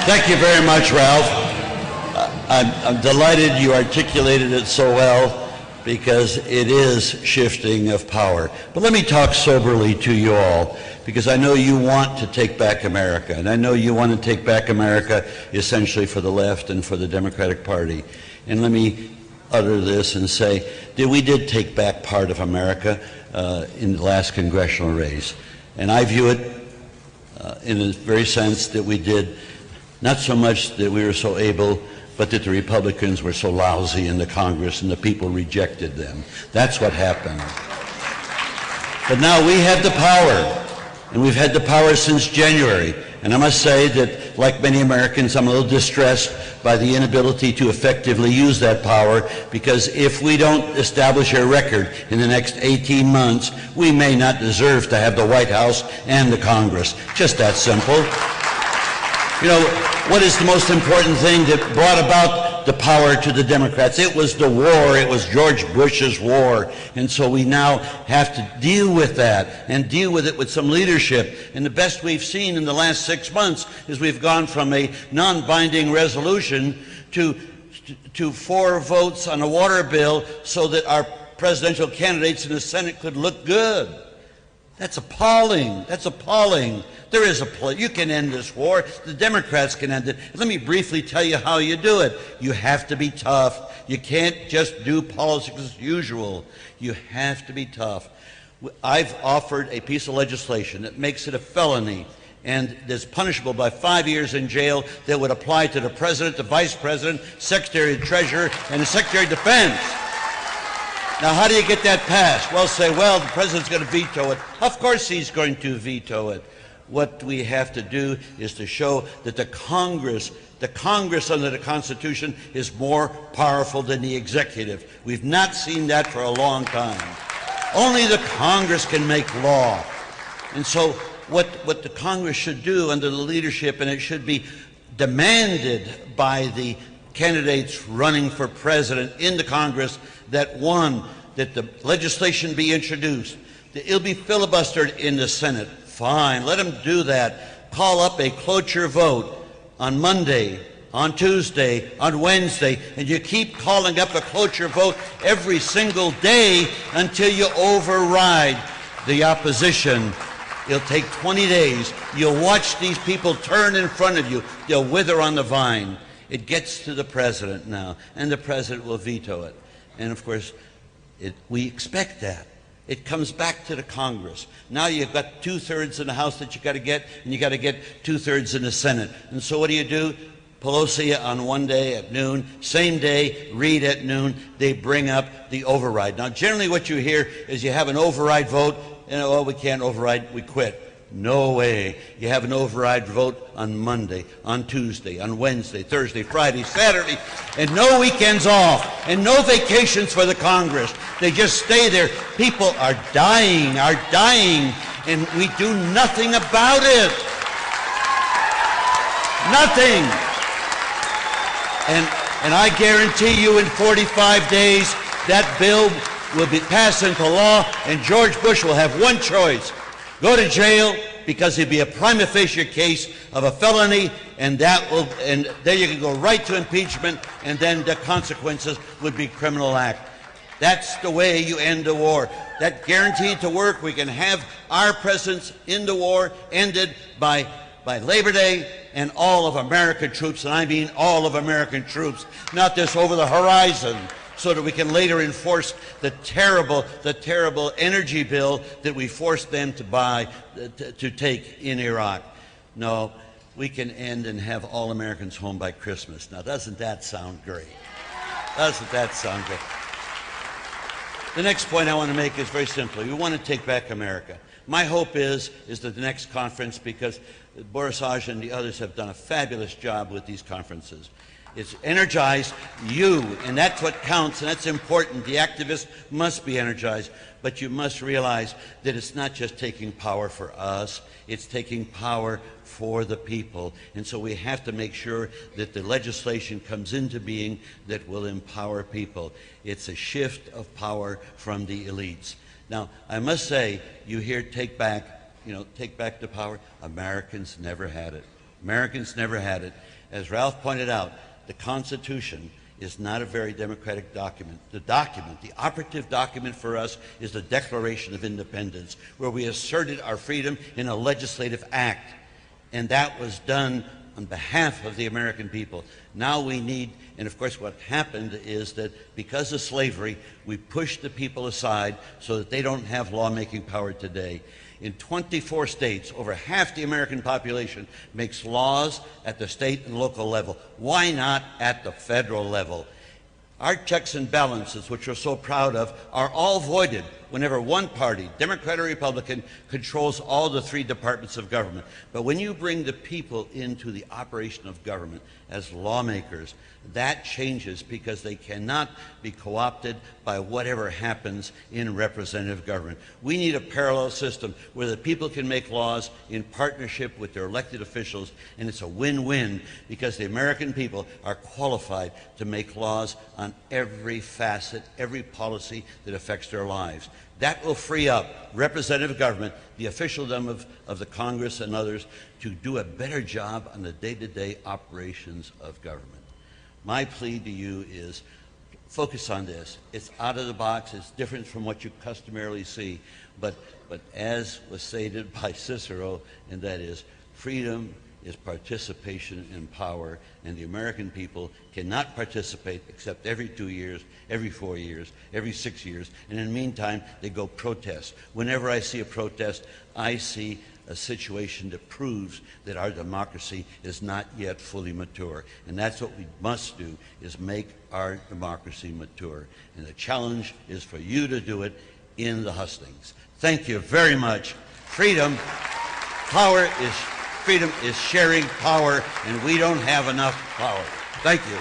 Thank you very much, Ralph. I'm delighted you articulated it so well, because it is shifting of power. But let me talk soberly to you all, because I know you want to take back America, and I know you want to take back America essentially for the left and for the Democratic Party. And let me utter this and say that we did take back part of America in the last congressional race. And I view it in the very sense that we did not so much that we were so able, but that the Republicans were so lousy in the Congress and the people rejected them. That's what happened. But now we have the power, and we've had the power since January. And I must say that, like many Americans, I'm a little distressed by the inability to effectively use that power, because if we don't establish a record in the next 18 months, we may not deserve to have the White House and the Congress. Just that simple. You know, what is the most important thing that brought about the power to the Democrats? It was the war. It was George Bush's war. And so we now have to deal with that, and deal with it with some leadership. And the best we've seen in the last 6 months is we've gone from a non-binding resolution to 4 votes on a water bill so that our presidential candidates in the Senate could look good. That's appalling. That's appalling. There is you can end this war. The Democrats can end it. Let me briefly tell you how you do it. You have to be tough. You can't just do politics as usual. You have to be tough. I've offered a piece of legislation that makes it a felony and is punishable by 5 years in jail that would apply to the President, the Vice President, Secretary of the Treasury, and the Secretary of Defense. Now, how do you get that passed? Well, say, well, the President's going to veto it. Of course he's going to veto it. What we have to do is to show that the Congress under the Constitution is more powerful than the executive. We've not seen that for a long time. Only the Congress can make law. And so what the Congress should do under the leadership, and it should be demanded by the candidates running for president in the Congress, that the legislation be introduced, that it'll be filibustered in the Senate. Fine, let them do that. Call up a cloture vote on Monday, on Tuesday, on Wednesday, and you keep calling up a cloture vote every single day until you override the opposition. It'll take 20 days. You'll watch these people turn in front of you. They'll wither on the vine. It gets to the president now, and the president will veto it. And of course, we expect that. It comes back to the Congress. Now you've got 2/3 in the House that you got to get, and you got to get 2/3 in the Senate. And so what do? Pelosi on one day at noon, same day, Reid at noon, they bring up the override. Now generally what you hear is you have an override vote, and oh, we can't override, we quit. No way. You have an override vote on Monday, on Tuesday, on Wednesday, Thursday, Friday, Saturday, and no weekends off, and no vacations for the Congress. They just stay there. People are dying, and we do nothing about it. Nothing. And I guarantee you in 45 days that bill will be passed into law, and George Bush will have one choice: go to jail, because it'd be a prima facie case of a felony, and there you can go right to impeachment, and then the consequences would be criminal act. That's the way you end the war. That guaranteed to work. We can have our presence in the war ended by Labor Day, and all of American troops, and I mean all of American troops, not this over the horizon, so that we can later enforce the terrible energy bill that we forced them to buy, to take in Iraq. No, we can end and have all Americans home by Christmas. Now, doesn't that sound great? Doesn't that sound great? The next point I want to make is very simple. We want to take back America. My hope is that the next conference, because Boris Age and the others have done a fabulous job with these conferences, it's energized you, and that's what counts, and that's important. The activists must be energized, but you must realize that it's not just taking power for us, it's taking power for the people. And so we have to make sure that the legislation comes into being that will empower people. It's a shift of power from the elites. Now, I must say, you hear take back the power. Americans never had it. Americans never had it. As Ralph pointed out, the Constitution is not a very democratic document. The operative document for us is the Declaration of Independence, where we asserted our freedom in a legislative act. And that was done on behalf of the American people. Now we need, and of course what happened is that because of slavery, we pushed the people aside so that they don't have lawmaking power today. In 24 states, over half the American population makes laws at the state and local level. Why not at the federal level? Our checks and balances, which we're so proud of, are all voided whenever one party, Democrat or Republican, controls all the three departments of government. But when you bring the people into the operation of government as lawmakers, that changes because they cannot be co-opted by whatever happens in representative government. We need a parallel system where the people can make laws in partnership with their elected officials, and it's a win-win because the American people are qualified to make laws on every facet, every policy that affects their lives. That will free up representative government, the officialdom of the Congress and others, to do a better job on the day-to-day operations of government. My plea to you is focus on this. It's out of the box. It's different from what you customarily see. But as was stated by Cicero, and that is, freedom is participation in power, and the American people cannot participate except every 2 years, every 4 years, every 6 years, and in the meantime, they go protest. Whenever I see a protest, I see a situation that proves that our democracy is not yet fully mature. And that's what we must do, is make our democracy mature. And the challenge is for you to do it in the hustings. Thank you very much. Freedom is sharing power, and we don't have enough power. Thank you.